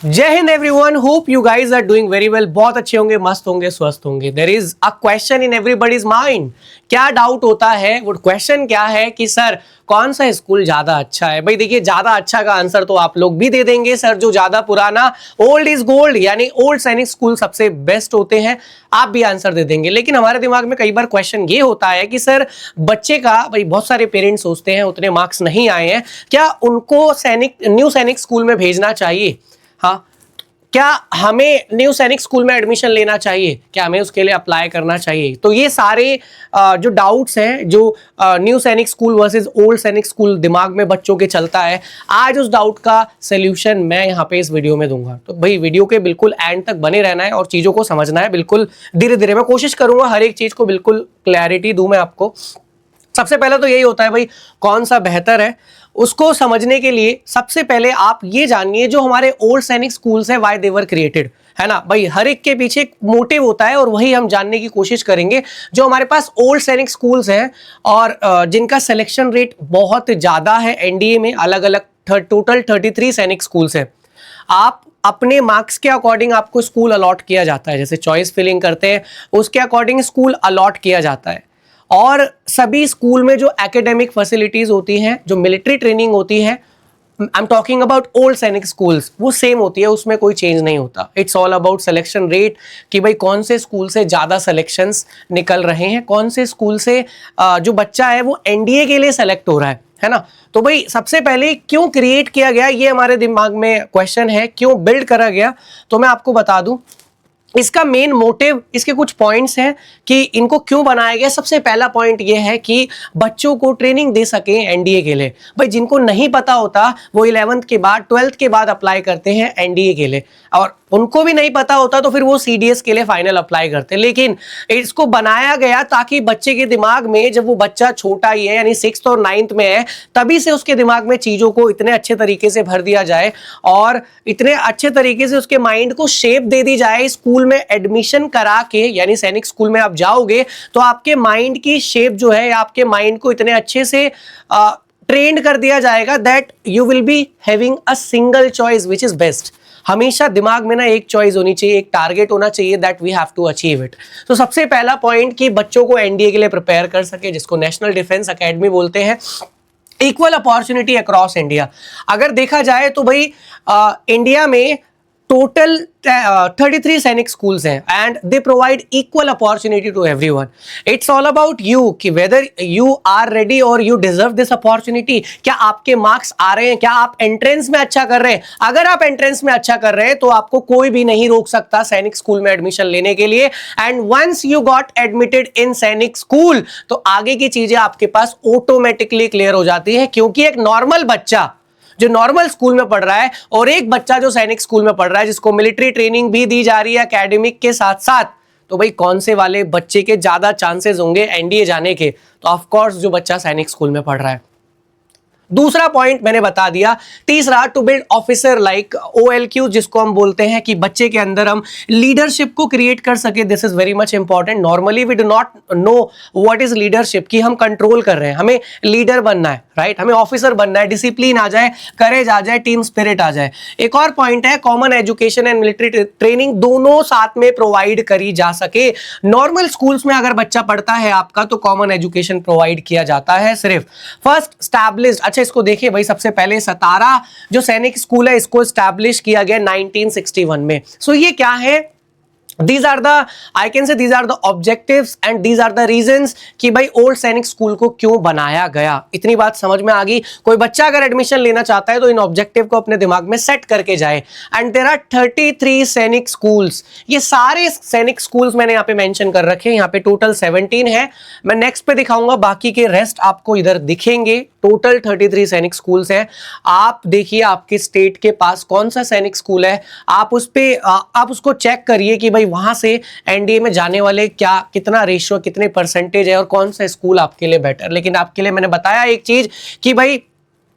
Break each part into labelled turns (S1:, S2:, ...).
S1: जय हिंद everyone, hope you guys are doing very well. बहुत अच्छे होंगे, मस्त होंगे, स्वस्थ होंगे। There is a question in everybody's mind. क्या डाउट होता है? वो क्वेश्चन क्या है कि सर कौन सा स्कूल ज्यादा अच्छा है? भाई देखिए, ज्यादा अच्छा का आंसर तो आप लोग भी दे देंगे सर, जो ज्यादा पुराना, ओल्ड इज गोल्ड, यानी ओल्ड सैनिक स्कूल सबसे बेस्ट होते हैं, आप भी आंसर दे देंगे। लेकिन हमारे दिमाग में कई बार क्वेश्चन ये होता है कि सर बच्चे का, भाई बहुत सारे पेरेंट्स सोचते हैं उतने मार्क्स नहीं आए हैं, क्या उनको न्यू सैनिक स्कूल में भेजना चाहिए? हाँ, क्या हमें न्यू सैनिक स्कूल में एडमिशन लेना चाहिए? क्या हमें उसके लिए अप्लाई करना चाहिए? तो ये सारे जो डाउट्स हैं, जो न्यू सैनिक स्कूल वर्सेस ओल्ड सैनिक स्कूल दिमाग में बच्चों के चलता है, आज उस डाउट का सॉल्यूशन मैं यहाँ पे इस वीडियो में दूंगा। तो भाई वीडियो के बिल्कुल एंड तक बने रहना है और चीज़ों को समझना है। बिल्कुल धीरे धीरे मैं कोशिश करूंगा हर एक चीज़ को बिल्कुल क्लैरिटी दूं मैं आपको। सबसे पहले तो यही होता है भाई, कौन सा बेहतर है उसको समझने के लिए सबसे पहले आप ये जानिए जो हमारे ओल्ड सैनिक स्कूल्स है, व्हाई दे वर क्रिएटेड, है ना भाई। हर एक के पीछे एक मोटिव होता है और वही हम जानने की कोशिश करेंगे। जो हमारे पास ओल्ड सैनिक स्कूल्स हैं और जिनका सिलेक्शन रेट बहुत ज़्यादा है एनडीए में, अलग अलग टोटल 33 सैनिक स्कूल्स हैं। आप अपने मार्क्स के अकॉर्डिंग आपको स्कूल अलॉट किया जाता है, जैसे चॉइस फिलिंग करते हैं उसके अकॉर्डिंग स्कूल अलॉट किया जाता है। और सभी स्कूल में जो एकेडमिक फैसिलिटीज होती हैं, जो मिलिट्री ट्रेनिंग होती है, I am talking about old सैनिक स्कूल्स, वो सेम होती है, उसमें कोई चेंज नहीं होता। It's all about selection rate कि भाई कौन से स्कूल से ज़्यादा सिलेक्शंस निकल रहे हैं, कौन से स्कूल से जो बच्चा है वो एनडीए के लिए सेलेक्ट हो रहा है ना। तो भाई सबसे पहले क्यों क्रिएट किया गया, ये हमारे दिमाग में क्वेश्चन है, क्यों बिल्ड करा गया, तो मैं आपको बता दूं। इसका मेन मोटिव, इसके कुछ पॉइंट्स हैं कि इनको क्यों बनाया गया। सबसे पहला पॉइंट ये है कि बच्चों को ट्रेनिंग दे सकें एनडीए के लिए। भाई जिनको नहीं पता होता वो 11th के बाद, 12th के बाद अप्लाई करते हैं एनडीए के लिए, और उनको भी नहीं पता होता तो फिर वो सीडीएस के लिए फाइनल अप्लाई करते हैं। लेकिन इसको बनाया गया ताकि बच्चे के दिमाग में, जब वो बच्चा छोटा ही है यानी 6th और 9th में है, तभी से उसके दिमाग में चीज़ों को इतने अच्छे तरीके से भर दिया जाए और इतने अच्छे तरीके से उसके माइंड को शेप दे दी जाए। स्कूल में एडमिशन करा के, यानी सैनिक स्कूल में आप जाओगे तो आपके माइंड की शेप जो है, आपके माइंड को इतने अच्छे से ट्रेंड कर दिया जाएगा that you will be having a single choice which is best. हमेशा दिमाग में ना एक चॉइस होनी चाहिए, एक टारगेट होना चाहिए that we have to achieve it. तो सबसे पहला पॉइंट कि बच्चों को एनडीए के लिए प्रिपेयर कर सके, जिसको नेशनल डिफेंस एकेडमी बोलते हैं। Equal opportunity across India. अगर देखा जाए तो भाई इंडिया में टोटल 33 सैनिक स्कूल्स हैं and they provide equal opportunity to everyone. It's all about you कि वेदर यू आर रेडी और यू डिजर्व दिस अपॉर्चुनिटी। क्या आपके मार्क्स आ रहे हैं? क्या आप एंट्रेंस में अच्छा कर रहे हैं? अगर आप एंट्रेंस में अच्छा कर रहे हैं तो आपको कोई भी नहीं रोक सकता सैनिक स्कूल में एडमिशन लेने के लिए। And once you got admitted in Sainik school तो आगे की चीजें आपके पास ऑटोमेटिकली क्लियर हो जाती है, क्योंकि एक नॉर्मल बच्चा जो नॉर्मल स्कूल में पढ़ रहा है और एक बच्चा जो सैनिक स्कूल में पढ़ रहा है, जिसको मिलिट्री ट्रेनिंग भी दी जा रही है एकेडमिक के साथ साथ, तो भाई कौन से वाले बच्चे के ज्यादा चांसेस होंगे एनडीए जाने के? तो ऑफ कोर्स जो बच्चा सैनिक स्कूल में पढ़ रहा है। दूसरा पॉइंट मैंने बता दिया। तीसरा, to build officer like OLQ, जिसको हम बोलते हैं कि बच्चे के अंदर हम लीडरशिप को क्रिएट कर सके। This is very much important. Normally we do not know what is leadership, कि हम कंट्रोल कर रहे हैं, हमें लीडर बनना है, राइट? हमें ऑफिसर बनना है, डिसिप्लिन आ जाए, करेज आ जाए, टीम स्पिरिट आ जाए। एक और पॉइंट है, common education and military training दोनों साथ में प्रोवाइड करी जा सके। नॉर्मल स्कूल्स में अगर बच्चा पढ़ता है आपका तो कॉमन एजुकेशन प्रोवाइड किया जाता है सिर्फ। फर्स्ट स्टैब्लिश्ड, अच्छा इसको देखिए भाई, सबसे पहले सतारा जो सैनिक स्कूल है इसको स्टैब्लिश किया गया 1961 में। सो ये क्या है? These are the, I can say these are the objectives and these are the reasons कि भाई ओल्ड सैनिक स्कूल को क्यों बनाया गया। इतनी बात समझ में आ गई। कोई बच्चा अगर एडमिशन लेना चाहता है तो इन ऑब्जेक्टिव को अपने दिमाग में सेट करके जाए। And there are 33 Sainik schools. ये सारे सैनिक स्कूल्स मैंने यहाँ पे मेंशन कर रखे हैं। यहाँ पे टोटल 17 है, मैं नेक्स्ट पे दिखाऊंगा, बाकी के रेस्ट आपको इधर दिखेंगे। टोटल 33 सैनिक स्कूल्स हैं। आप देखिए आपके स्टेट के पास कौन सा सैनिक स्कूल है, आप उस पे आप उसको चेक करिए कि भाई वहां से एनडीए में जाने वाले क्या, कितना रेशियो, कितने परसेंटेज है और कौन सा स्कूल आपके लिए बेटर। लेकिन आपके लिए मैंने बताया एक चीज कि भाई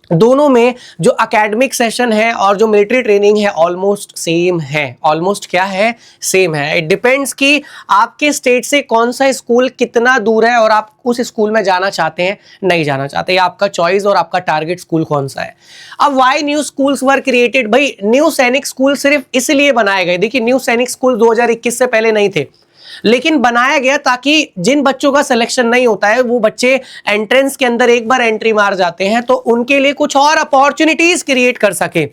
S1: दोनों में जो एकेडमिक सेशन है और जो मिलिट्री ट्रेनिंग है ऑलमोस्ट सेम है। ऑलमोस्ट क्या है? सेम है। इट डिपेंड्स कि आपके स्टेट से कौन सा स्कूल कितना दूर है और आप उस स्कूल में जाना चाहते हैं नहीं जाना चाहते, या आपका चॉइस और आपका टारगेट स्कूल कौन सा है। अब why new schools were created? भाई न्यू सैनिक स्कूल सिर्फ इसलिए बनाए गए, देखिए न्यू सैनिक स्कूल 2021 से पहले नहीं थे, लेकिन बनाया गया ताकि जिन बच्चों का सिलेक्शन नहीं होता है, वो बच्चे एंट्रेंस के अंदर एक बार एंट्री मार जाते हैं तो उनके लिए कुछ और अपॉर्चुनिटीज क्रिएट कर सके।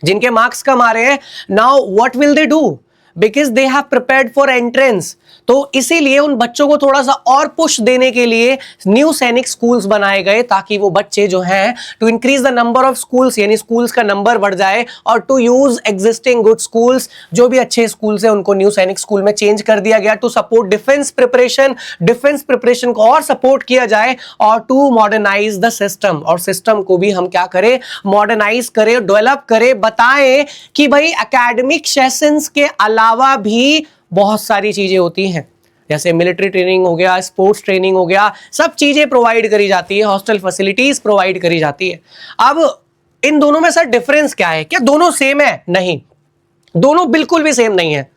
S1: जिनके मार्क्स कम आ रहे हैं, now what will they do? Because they have prepared for entrance. तो इसीलिए उन बच्चों को थोड़ा सा और पुश देने के लिए न्यू सैनिक स्कूल्स बनाए गए, ताकि वो बच्चे जो हैं to increase the number of schools, यानी स्कूल्स का नंबर बढ़ जाए, और to use existing good schools, जो भी अच्छे स्कूल्स हैं उनको न्यू सैनिक स्कूल में चेंज कर दिया गया, टू सपोर्ट डिफेंस प्रिपरेशन को और सपोर्ट किया जाए, और टू मॉडर्नाइज द सिस्टम, और सिस्टम को भी हम क्या करें? मॉडर्नाइज करें, डेवलप करें, बताएं कि भाई एकेडमिक सेशंस के अलावा भी बहुत सारी चीजें होती हैं, जैसे मिलिट्री ट्रेनिंग हो गया, स्पोर्ट्स ट्रेनिंग हो गया, सब चीजें प्रोवाइड करी जाती है, हॉस्टल फैसिलिटीज प्रोवाइड करी जाती है। अब इन दोनों में सर डिफरेंस क्या है? क्या दोनों सेम है? नहीं, दोनों बिल्कुल भी सेम नहीं है।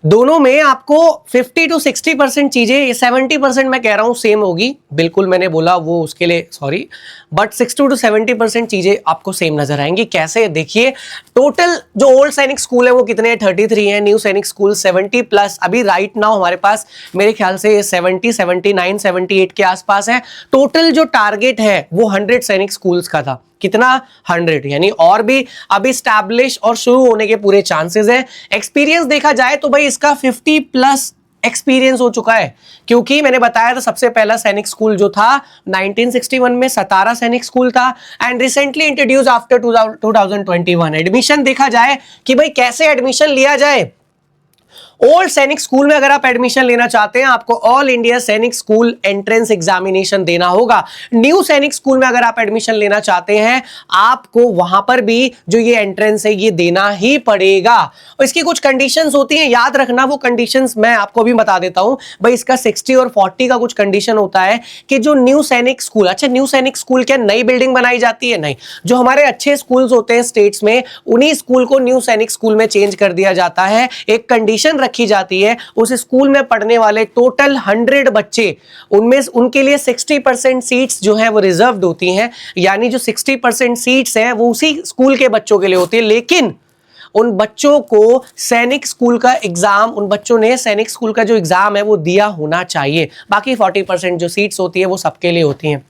S1: दोनों में आपको 50 to 60% चीजें, 70% मैं कह रहा हूं सेम होगी, बिल्कुल मैंने बोला वो उसके लिए सॉरी, बट 60 to 70% चीजें आपको सेम नजर आएंगी। कैसे? देखिए, टोटल जो ओल्ड सैनिक स्कूल है वो कितने हैं? 33 हैं। न्यू सैनिक स्कूल 70+, अभी राइट नाउ हमारे पास मेरे ख्याल से 70, 79, 78 के आसपास है। टोटल जो टारगेट है वो 100 सैनिक स्कूल्स का था। कितना? 100, यानी और भी अभी स्टैब्लिश और शुरू होने के पूरे चांसेस हैं। एक्सपीरियंस देखा जाए तो भाई इसका 50+ एक्सपीरियंस हो चुका है, क्योंकि मैंने बताया था सबसे पहला सैनिक स्कूल जो था 1961 में सतारा सैनिक स्कूल था, and recently introduce after 2021। Admission देखा जाए कि भाई कैसे एडमिशन लिया जाए, ओल्ड सैनिक स्कूल में अगर आप एडमिशन लेना चाहते हैं आपको all India Sainik school entrance examination देना होगा। न्यू सैनिक स्कूल में अगर आप एडमिशन लेना चाहते हैं आपको वहां पर भी जो ये एंट्रेंस है ये देना ही पड़ेगा। और इसकी कुछ कंडीशंस होती हैं, याद रखना वो कंडीशंस मैं आपको भी बता देता हूं। भाई इसका 60 और 40 का कुछ कंडीशन होता है कि जो न्यू सैनिक स्कूल, अच्छा न्यू सैनिक स्कूल क्या नई बिल्डिंग बनाई जाती है? नहीं, जो हमारे अच्छे स्कूल्स होते हैं स्टेट्स में उन्हीं स्कूल को न्यू सैनिक स्कूल में चेंज कर दिया जाता है। एक कंडीशन रखी जाती है, उस स्कूल में पढ़ने वाले टोटल 100 बच्चे, उनमें उनके लिए 60% सीट्स जो है वो रिजर्व्ड होती हैं, यानी जो 60% सीट्स हैं वो उसी स्कूल के बच्चों के लिए होती है। लेकिन उन बच्चों को सैनिक स्कूल का एग्जाम, उन बच्चों ने सैनिक स्कूल का जो एग्जाम है वो दिया होना चाहिए। बाकी 40% जो सीट्स होती है वो सबके लिए होती हैं,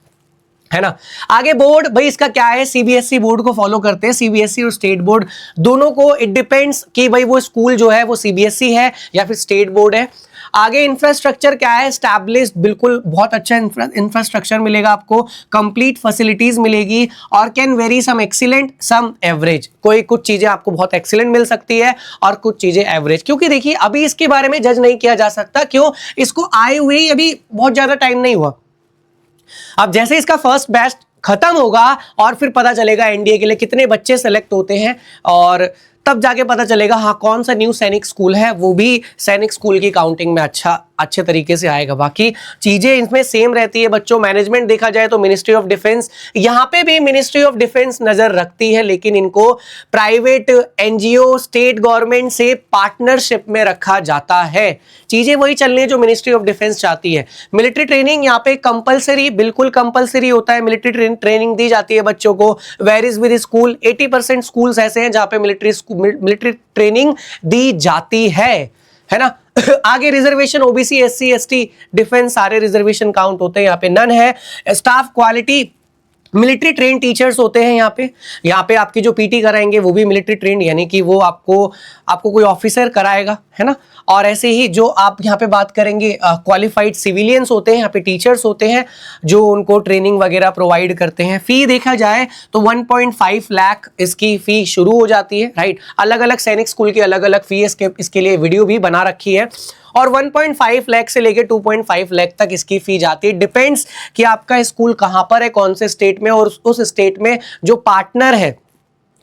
S1: है ना। आगे बोर्ड, भाई इसका क्या है? सीबीएसई बोर्ड को फॉलो करते हैं। सीबीएसई और स्टेट बोर्ड दोनों को इट डिपेंड्स कि भाई वो स्कूल जो है वो सीबीएसई है या फिर स्टेट बोर्ड है। आगे इंफ्रास्ट्रक्चर क्या है? एस्टैब्लिश्ड, बिल्कुल बहुत अच्छा इंफ्रास्ट्रक्चर मिलेगा आपको, कंप्लीट फैसिलिटीज मिलेगी, और can vary some excellent some average. कोई कुछ चीजें आपको बहुत एक्सीलेंट मिल सकती है और कुछ चीजें एवरेज, क्योंकि देखिए अभी इसके बारे में जज नहीं किया जा सकता। क्यों? इसको आए हुए ही अभी बहुत ज्यादा टाइम नहीं हुआ। अब जैसे इसका फर्स्ट बैच खत्म होगा और फिर पता चलेगा एनडीए के लिए कितने बच्चे सेलेक्ट होते हैं, और तब जाके पता चलेगा हाँ कौन सा न्यू सैनिक स्कूल है, वो भी सैनिक स्कूल की काउंटिंग में अच्छे तरीके से आएगा। बाकी चीजें इसमें सेम रहती है बच्चों। मैनेजमेंट देखा जाए तो मिनिस्ट्री ऑफ डिफेंस, यहाँ पे भी मिनिस्ट्री ऑफ डिफेंस नजर रखती है, लेकिन इनको प्राइवेट एनजीओ, स्टेट गवर्नमेंट से पार्टनरशिप में रखा जाता है। चीजें वही चलनी है जो मिनिस्ट्री ऑफ डिफेंस चाहती है। मिलिट्री ट्रेनिंग यहाँ पे कंपलसरी, बिल्कुल कंपलसरी होता है। मिलिट्री ट्रेनिंग दी जाती है बच्चों को, वेरीज विद स्कूल। 80% स्कूल्स ऐसे हैं जहां पे मिलिट्री ट्रेनिंग दी जाती है ना। आगे reservation, OBC, SC, ST, defence, सारे रिजर्वेशन काउंट होते हैं, यहाँ पे नन है। Staff quality, military train teachers होते हैं यहाँ पे आपकी जो पीटी कराएंगे वो भी मिलिट्री ट्रेन, यानी कि वो आपको कोई ऑफिसर कराएगा, है ना। और ऐसे ही जो आप यहाँ पे बात करेंगे क्वालिफाइड सिविलियंस होते हैं, यहाँ पे टीचर्स होते हैं जो उनको ट्रेनिंग वगैरह प्रोवाइड करते हैं। फी देखा जाए तो 1.5 लाख इसकी फी शुरू हो जाती है, राइट। अलग अलग सैनिक स्कूल की अलग अलग फी इसके लिए वीडियो भी बना रखी है, और 1.5 लाख से लेके 2.5 लाख तक इसकी फी जाती है। डिपेंड्स कि आपका स्कूल कहां पर है, कौन से स्टेट में, और उस स्टेट में जो पार्टनर है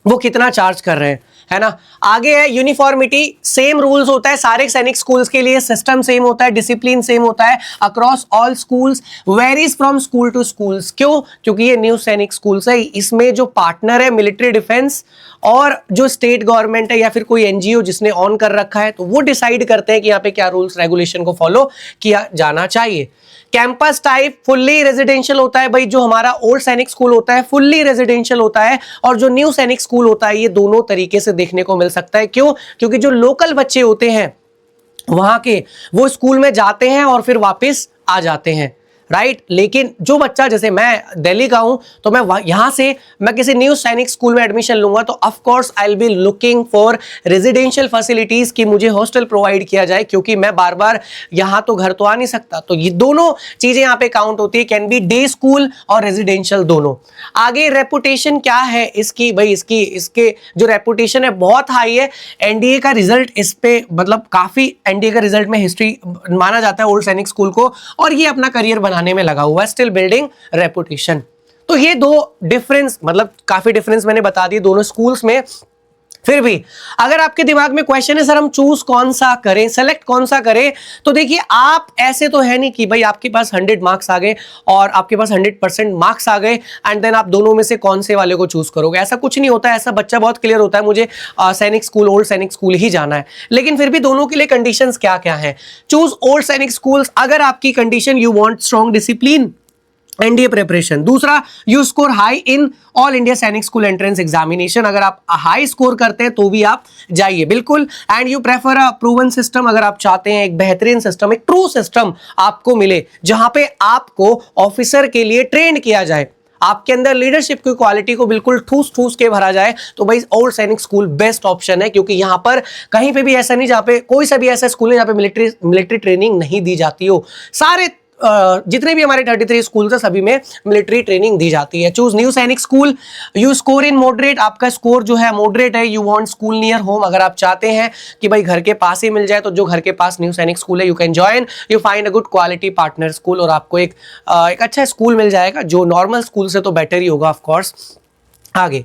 S1: वो कितना चार्ज कर रहे हैं। है ना। आगे है यूनिफॉर्मिटी, सेम रूल्स होता है सारे सैनिक स्कूल्स के लिए, सिस्टम सेम होता है, डिसिप्लिन सेम होता है across all schools, varies from school to schools. क्यों? क्योंकि ये न्यू सैनिक स्कूल्स है, इसमें जो पार्टनर है मिलिट्री डिफेंस और जो स्टेट गवर्नमेंट है या फिर कोई एनजीओ जिसने ऑन कर रखा है, तो वो डिसाइड करते हैं कि यहाँ पे क्या रूल्स रेगुलेशन को फॉलो किया जाना चाहिए। कैंपस टाइप फुल्ली रेजिडेंशियल होता है भाई, जो हमारा ओल्ड सैनिक स्कूल होता है फुल्ली रेजिडेंशियल होता है, और जो न्यू सैनिक स्कूल होता है ये दोनों तरीके से देखने को मिल सकता है। क्यों? क्योंकि जो लोकल बच्चे होते हैं वहां के, वो स्कूल में जाते हैं और फिर वापस आ जाते हैं, राइट। लेकिन जो बच्चा, जैसे मैं दिल्ली का हूं, तो मैं यहां से मैं किसी न्यू सैनिक स्कूल में एडमिशन लूंगा तो of course I will be looking for residential facilities कि मुझे हॉस्टल प्रोवाइड किया जाए, क्योंकि मैं बार बार यहां तो घर तो आ नहीं सकता। तो ये दोनों चीजें यहां पे काउंट होती है, कैन बी डे स्कूल और रेजिडेंशियल दोनों। आगे रेपुटेशन क्या है इसकी भाई, इसके जो रेपुटेशन है बहुत हाई है। एनडीए का रिजल्ट इस पे मतलब काफी, एनडीए का रिजल्ट में हिस्ट्री माना जाता है ओल्ड सैनिक स्कूल को, और ये अपना करियर बनाने में लगा हुआ है, स्टिल बिल्डिंग रेपुटेशन। तो ये दो डिफरेंस, मतलब काफी डिफरेंस मैंने बता दी दोनों स्कूल्स में। फिर भी अगर आपके दिमाग में क्वेश्चन है सर हम चूज कौन सा करें, सेलेक्ट कौन सा करें, तो देखिए आप ऐसे तो है नहीं कि भाई आपके पास 100 मार्क्स आ गए और आपके पास 100% मार्क्स आ गए एंड देन आप दोनों में से कौन से वाले को चूज करोगे। ऐसा कुछ नहीं होता है। ऐसा बच्चा बहुत क्लियर होता है मुझे सैनिक स्कूल, ओल्ड सैनिक स्कूल ही जाना है। लेकिन फिर भी दोनों के लिए कंडीशंस क्या क्या है। चूज ओल्ड सैनिक स्कूल्स अगर आपकी condition you want strong discipline, NDA preparation. दूसरा, you score high in all India Sainik school entrance examination, अगर आप हाई स्कोर करते हैं तो भी आप जाइए बिल्कुल। And you prefer a proven system, अगर आप चाहते हैं एक बेहतरीन सिस्टम, एक ट्रू सिस्टम आपको मिले जहां पे आपको ऑफिसर के लिए ट्रेन किया जाए, आपके अंदर लीडरशिप की क्वालिटी को बिल्कुल ठूस ठूस के भरा जाए, तो भाई ओल्ड सैनिक स्कूल बेस्ट ऑप्शन है। क्योंकि यहां पर कहीं पे भी ऐसा नहीं, जहां पे कोई सा भी ऐसा स्कूल है जहां पे मिलिट्री ट्रेनिंग नहीं दी जाती हो। सारे जितने भी हमारे 33 स्कूल है सभी में मिलिट्री ट्रेनिंग दी जाती है। चूज न्यू सैनिक school, you score in moderate, आपका स्कोर जो है मॉडरेट है। You want school near home, अगर आप चाहते हैं कि भाई घर के पास ही मिल जाए, तो जो घर के पास न्यू सैनिक स्कूल है you can join. You find a good quality partner school, और आपको एक अच्छा स्कूल मिल जाएगा जो नॉर्मल स्कूल से तो बेटर ही होगा ऑफ कोर्स। आगे,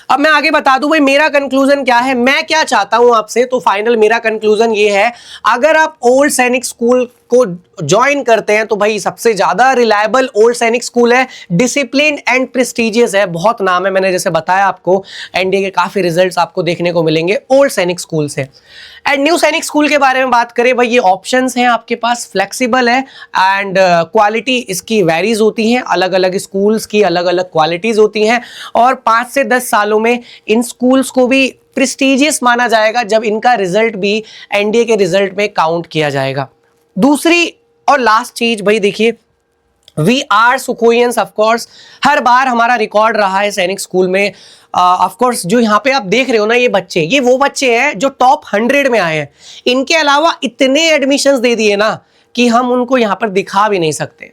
S1: अब मैं आगे बता दूं भाई मेरा कंक्लूजन क्या है, मैं क्या चाहता हूं आपसे। तो फाइनल मेरा कंक्लूजन ये है, अगर आप ओल्ड सैनिक स्कूल को ज्वाइन करते हैं तो भाई सबसे ज्यादा रिलायबल ओल्ड सैनिक स्कूल है, डिसिप्लिन एंड प्रेस्टिजियस है, बहुत नाम है। मैंने जैसे बताया आपको एनडीए के काफी रिजल्ट्स आपको देखने को मिलेंगे ओल्ड सैनिक स्कूल से। एंड न्यू सैनिक स्कूल के बारे में बात करें भाई, ये ऑप्शंस हैं आपके पास, फ्लेक्सिबल है एंड क्वालिटी इसकी वेरीज होती हैं, अलग अलग स्कूल्स की अलग अलग क्वालिटीज होती हैं, और 5 से 10 सालों में इन स्कूल्स को भी प्रेस्टिजियस माना जाएगा जब इनका रिजल्ट भी एनडीए के रिजल्ट में काउंट किया जाएगा। दूसरी और लास्ट चीज भाई देखिए, वी आर सुखोइयंस ऑफकोर्स, हर बार हमारा रिकॉर्ड रहा है सैनिक स्कूल में। ऑफकोर्स जो यहाँ पे आप देख रहे हो ना, ये वो बच्चे हैं जो टॉप 100 में आए हैं। इनके अलावा इतने एडमिशंस दे दिए ना कि हम उनको यहाँ पर दिखा भी नहीं सकते।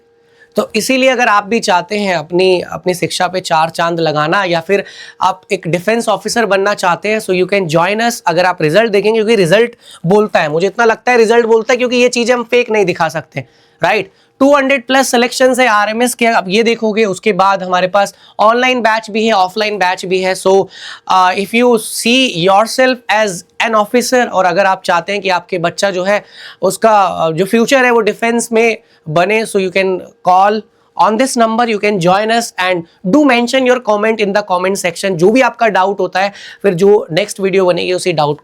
S1: तो इसीलिए अगर आप भी चाहते हैं अपनी शिक्षा पे 4 चांद लगाना, या फिर आप एक डिफेंस ऑफिसर बनना चाहते हैं, so you can join us. अगर आप रिजल्ट देखेंगे, क्योंकि रिजल्ट बोलता है, मुझे इतना लगता है रिजल्ट बोलता है, क्योंकि ये चीजें हम फेक नहीं दिखा सकते, राइट। 200+ सिलेक्शन है आरएमएस के, अब ये देखोगे। उसके बाद हमारे पास ऑनलाइन बैच भी है, ऑफलाइन बैच भी है। So if you see yourself as an officer, और अगर आप चाहते हैं कि आपके बच्चा जो है उसका जो फ्यूचर है वो डिफेंस में बने, so you can call on this number, you can join us and do mention your comment in the comment section। जो भी आपका डाउट होता है, फिर जो नेक्स्ट वीडियो बनेगी उसी डाउट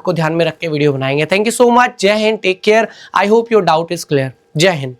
S1: को ध्यान में रख के वीडियो बनाएंगे। थैंक यू सो मच, जय हिंद, take care, I hope your doubt is clear. जय हिंद।